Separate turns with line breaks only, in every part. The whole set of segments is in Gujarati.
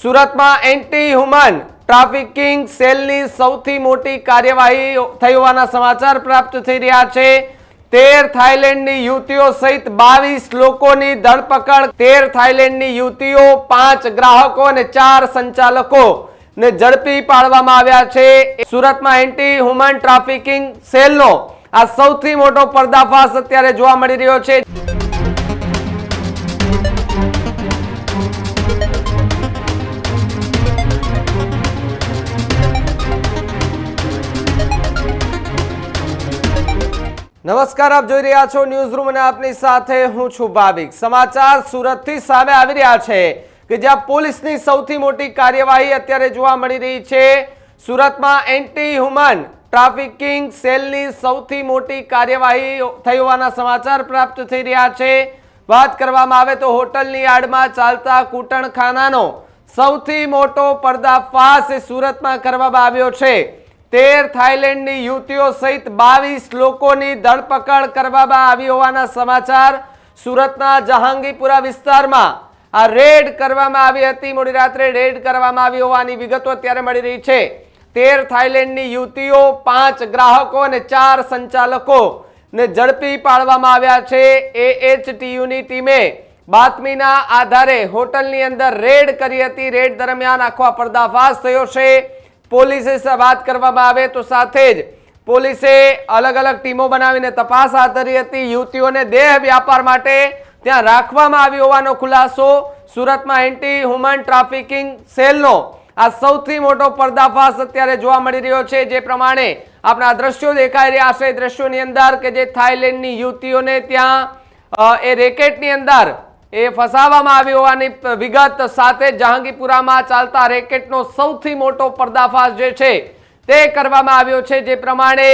સુરતમાં એન્ટી હ્યુમન ટ્રાફિકિંગ સેલની સૌથી મોટી કાર્યવાહી થઈ હોવાના સમાચાર પ્રાપ્ત થઈ રહ્યા છે। 13 થાઈલેન્ડની યુવતીઓ સહિત 22 લોકોની ધરપકડ। 13 થાઈલેન્ડની યુવતીઓ, 5 ગ્રાહકો અને 4 સંચાલકો ને ઝડપી પાડવામાં આવ્યા છે। સુરતમાં એન્ટી હ્યુમન ટ્રાફિકિંગ સેલનો આ સૌથી મોટો પર્દાફાશ અત્યારે જોવા મળી રહ્યો છે। નમસ્કાર, આપ જોઈ રહ્યા છો ન્યૂઝ રૂમ અને આપની સાથે હું છું ભાવિક। સમાચાર સુરતથી સામે આવી રહ્યા છે કે જ્યાં પોલીસની સૌથી મોટી કાર્યવાહી અત્યારે જોવા મળી રહી છે। સુરતમાં એન્ટી હ્યુમન ટ્રાફિકિંગ સેલની સૌથી મોટી કાર્યવાહી થઈ હોવાના સમાચાર પ્રાપ્ત થઈ રહ્યા છે। વાત કરવામાં આવે તો હોટલની આડમાં ચાલતા કૂટણખાનાનો સૌથી મોટો પર્દાફાશ સુરતમાં કરવામાં આવ્યો છે। 13 થાઈલેન્ડની યુવતીઓ સહિત 22 લોકોની ધરપકડ કરવામાં આવી હોવાના સમાચાર। સુરતના જહાંગીપુરા વિસ્તારમાં આ રેડ કરવામાં આવી હતી। મોડી રાત્રે રેડ કરવામાં આવી હોવાની વિગતો અત્યારે મળી રહી છે। 13 થાઈલેન્ડની યુવતીઓ, 5 ગ્રાહકો અને 4 સંચાલકો ને ઝડપી પાડવામાં આવ્યા છે। AHTUની ટીમે બાતમીના આધારે હોટલની અંદર રેડ કરી હતી। રેડ દરમિયાન આખો પર્દાફાશ થયો છે। પોલીસે વાત કરવામાં આવે તો સાથે જ પોલીસે અલગ અલગ ટીમો બનાવીને તપાસ હાથ ધરી હતી। યુવતીઓને દેહ વ્યાપાર માટે ત્યાં રાખવામાં આવી હોવાનો ખુલાસો। સુરતમાં એન્ટી હ્યુમન ટ્રાફિકિંગ સેલનો આ સૌથી મોટો પર્દાફાશ અત્યારે જોવા મળી રહ્યો છે। જે પ્રમાણે આપણા દ્રશ્યો દેખાઈ રહ્યા છે, દ્રશ્યોની અંદર કે જે થાઈલેન્ડની યુવતીઓને ત્યાં એ રેકેટની અંદર એ ફસાવવામાં આવી હોવાની વિગત સાથે જહાંગીપુરામાં ચાલતા રેકેટનો સૌથી મોટો પર્દાફાશ જે છે તે કરવામાં આવ્યો છે। જે પ્રમાણે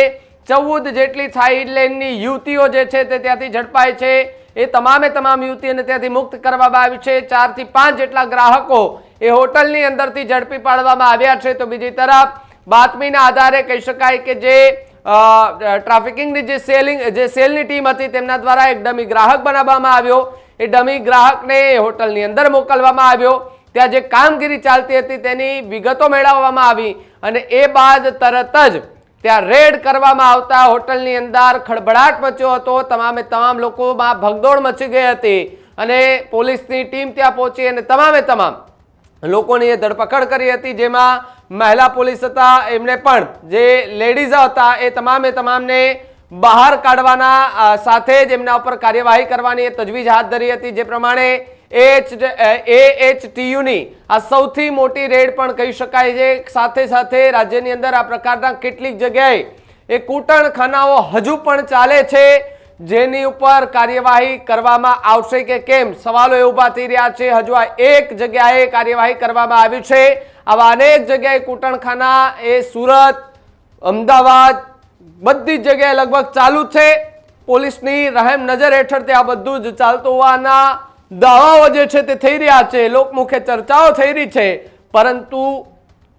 14 જેટલી થાઈલેન્ડની યુવતીઓ જે છે તે ત્યાંથી ઝડપાઈ છે। એ તમામે તમામ યુવતીઓને ત્યાંથી મુક્ત કરવામાં આવી છે। 4 થી 5 જેટલા ગ્રાહકો એ હોટલની અંદરથી ઝડપી પાડવામાં આવ્યા છે। તો બીજી તરફ બાતમીના આધારે કહી શકાય કે જે ટ્રાફિકિંગની જે સેલની ટીમ હતી તેમના દ્વારા એક ડમી ગ્રાહક બનાવવામાં આવ્યો। એ ડમી ગ્રાહકને હોટલની અંદર મોકલવામાં આવ્યો। ત્યાં જે કામગીરી ચાલતી હતી તેની વિગતો મેળવવામાં આવી અને એ બાદ તરત જ ત્યાં રેડ કરવામાં આવતા હોટલની અંદર ખળભળાટ મચ્યો હતો। તમામે તમામ લોકોમાં ભગદોડ મચી ગઈ હતી અને પોલીસની ટીમ ત્યાં પહોંચી અને તમામે તમામ લોકોની એ ધરપકડ કરી હતી। જેમાં મહિલા પોલીસ હતા, એમને પણ જે લેડીઝ હતા એ તમામે તમામને બહાર કાઢવાના સાથે જ એમના ઉપર કાર્યવાહી કરવાની તજવીજ હાથ ધરી હતી। જે પ્રમાણે AHTUની આ સૌથી મોટી રેડ પણ કહી શકાય છે। સાથે સાથે રાજ્યની અંદર આ પ્રકારના કેટલીક જગ્યાએ એ કૂટણખાનાઓ હજુ પણ ચાલે છે, જેની ઉપર કાર્યવાહી કરવામાં આવશે કે કેમ સવાલો એ ઊભા થઈ રહ્યા છે। હજુ આ એક જગ્યાએ કાર્યવાહી કરવામાં આવી છે। આવા અનેક જગ્યાએ કૂટણખાના એ સુરત, અમદાવાદ બધી જગ્યાએ લગભગ ચાલુ છે। પોલીસની રહેમ નજર હેઠળ તે આ બધું જ ચાલતું હોવાના દાવાઓ જે છે તે થઈ રહ્યા છે, લોકમુખે ચર્ચાઓ થઈ રહી છે। પરંતુ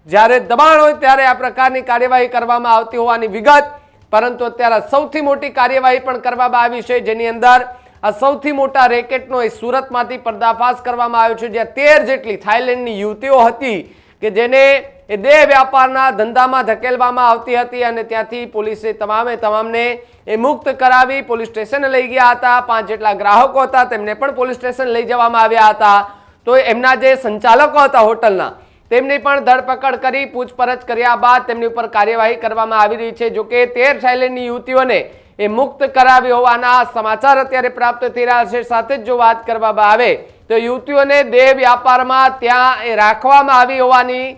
જ્યારે દબાણ હોય ત્યારે આ પ્રકારની કાર્યવાહી કરવામાં આવતી હોવાની વિગત, પરંતુ અત્યારે સૌથી મોટી કાર્યવાહી પણ કરવામાં આવી છે, જેની અંદર આ સૌથી મોટા રેકેટનો એ સુરતમાંથી પર્દાફાશ કરવામાં આવ્યો છે। જ્યાં 13 જેટલી થાઈલેન્ડની યુવતીઓ હતી કે જેને એ દેહ વ્યાપારના ધંધામાં ધકેલવામાં આવતી હતી અને ત્યાંથી પોલીસે તમામે તમામને એ મુક્ત કરાવી પોલીસ સ્ટેશને લઈ ગયા હતા। 5 જેટલા ગ્રાહકો હતા તેમને પણ પોલીસ સ્ટેશન લઈ જવામાં આવ્યા હતા। તો એમના જે સંચાલકો હતા હોટલના તેમની પણ ધરપકડ કરી પૂછપરછ કર્યા બાદ તેમની ઉપર કાર્યવાહી કરવામાં આવી રહી છે। જોકે 13 થાઈલેન્ડની યુવતીઓને એ મુક્ત કરાવી હોવાના સમાચાર અત્યારે પ્રાપ્ત થઈ રહ્યા છે। સાથે જ જો વાત કરવામાં આવે તો યુવતીઓને દેહ વ્યાપારમાં ત્યાં એ રાખવામાં આવી હોવાની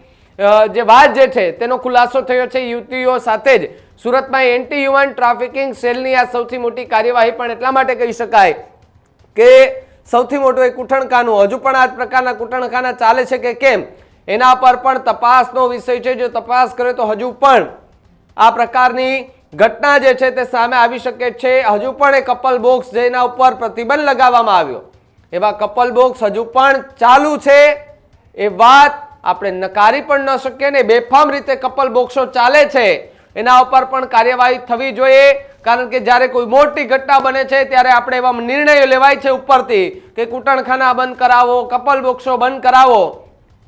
જે વાત જે છે તેનો ખુલાસો થયો છે યુવતીઓ સાથે જ। સુરતમાં એન્ટી હ્યુમન ટ્રાફિકિંગ સેલની આ સૌથી મોટી કાર્યવાહી પણ એટલા માટે કહી શકાય કે સૌથી મોટું એ કૂટણખાનું, હજુ પણ આ જ પ્રકારના કૂટણખાના ચાલે છે કે કેમ એના પર પણ તપાસનો વિષય છે। જો તપાસ કરે તો હજુ પણ આ પ્રકારની ઘટના જે છે તે સામે આવી શકે છે। હજુ પણ એ કપલ બોક્સ જેના ઉપર પ્રતિબંધ લગાવવામાં આવ્યો, એવા કપલ બોક્સ હજુ પણ ચાલુ છે। એ વાત આપણે નકારી પણ ન શકીએ ને। બેફામ રીતે કપલ બોક્સો ચાલે છે એના ઉપર પણ કાર્યવાહી થવી જોઈએ। કારણ કે જ્યારે કોઈ મોટી ઘટના બને છે ત્યારે આપણે એવા નિર્ણયો લેવાય છે ઉપરથી કે કૂટણખાના બંધ કરાવો, કપલ બોક્સો બંધ કરાવો,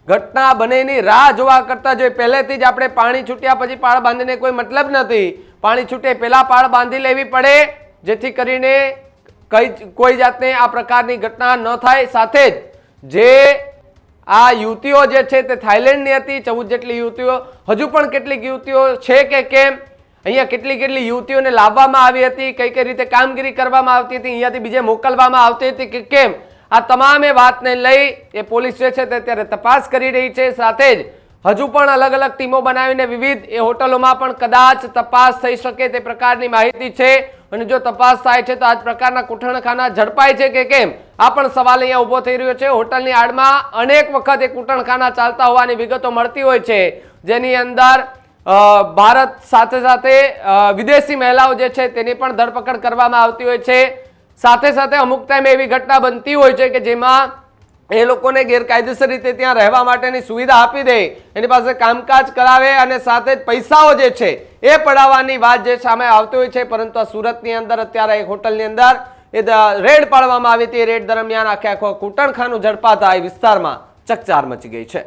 ઘટના બનેની રાહ જોવા કરતા જોઈએ પહેલેથી જ આપણે પાણી છૂટ્યા પછી પાળ બાંધીને કોઈ મતલબ નથી. પાણી છૂટે પહેલા પાળ બાંધી લેવી પડે જેથી કરીને કોઈ જાતને આ પ્રકારની ઘટના ન થાય. સાથે જ જે આ યુવતીઓ જે છે તે થાઈલેન્ડની હતી, 14 જેટલી યુવતીઓ, હજુ પણ કેટલીક યુવતીઓ છે કે કેમ, અહીંયા કેટલી યુવતીઓને લાવવામાં આવી હતી, કઈ કઈ રીતે કામગીરી કરવામાં આવતી હતી, અહીંયાથી બીજે મોકલવામાં આવતી હતી કે કેમ, આ તમામે વાતને લઈ એ પોલીસ જે છે તે અત્યારે તપાસ કરી રહી છે. સાથે જ હજુ પણ અલગ અલગ ટીમો બનાવીને વિવિધ એ હોટલોમાં પણ કદાચ તપાસ થઈ શકે તે પ્રકારની માહિતી છે. અને જો તપાસ થાય છે તો આ પ્રકારના કૂટણખાના ઝડપાય છે કે કેમ, આ પણ સવાલ અહીંયા ઉભો થઈ રહ્યો છે. હોટલની આડમાં અનેક વખત એ કૂટણખાના ચાલતા હોવાની વિગતો મળતી હોય છે, જેની અંદર ભારત સાથે સાથે વિદેશી મહિલાઓ જે છે તેની પણ ધરપકડ કરવામાં આવતી હોય છે. સાથે સાથે અમુક ટાઈમે એવી ઘટના બનતી હોય છે કે જેમાં એ લોકોને ગેરકાયદેસર રીતે ત્યાં રહેવા માટેની સુવિધા આપી દે, એની પાસે કામકાજ કરાવે અને સાથે જ પૈસાઓ જે છે એ પડાવવાની વાત જે સામે આવતી હોય છે. પરંતુ આ સુરતની અંદર અત્યારે એક હોટલની અંદર એ રેડ પાડવામાં આવી હતી. રેડ દરમિયાન આખો કૂટણખાનું ઝડપાતા એ વિસ્તારમાં ચકચાર મચી ગઈ છે.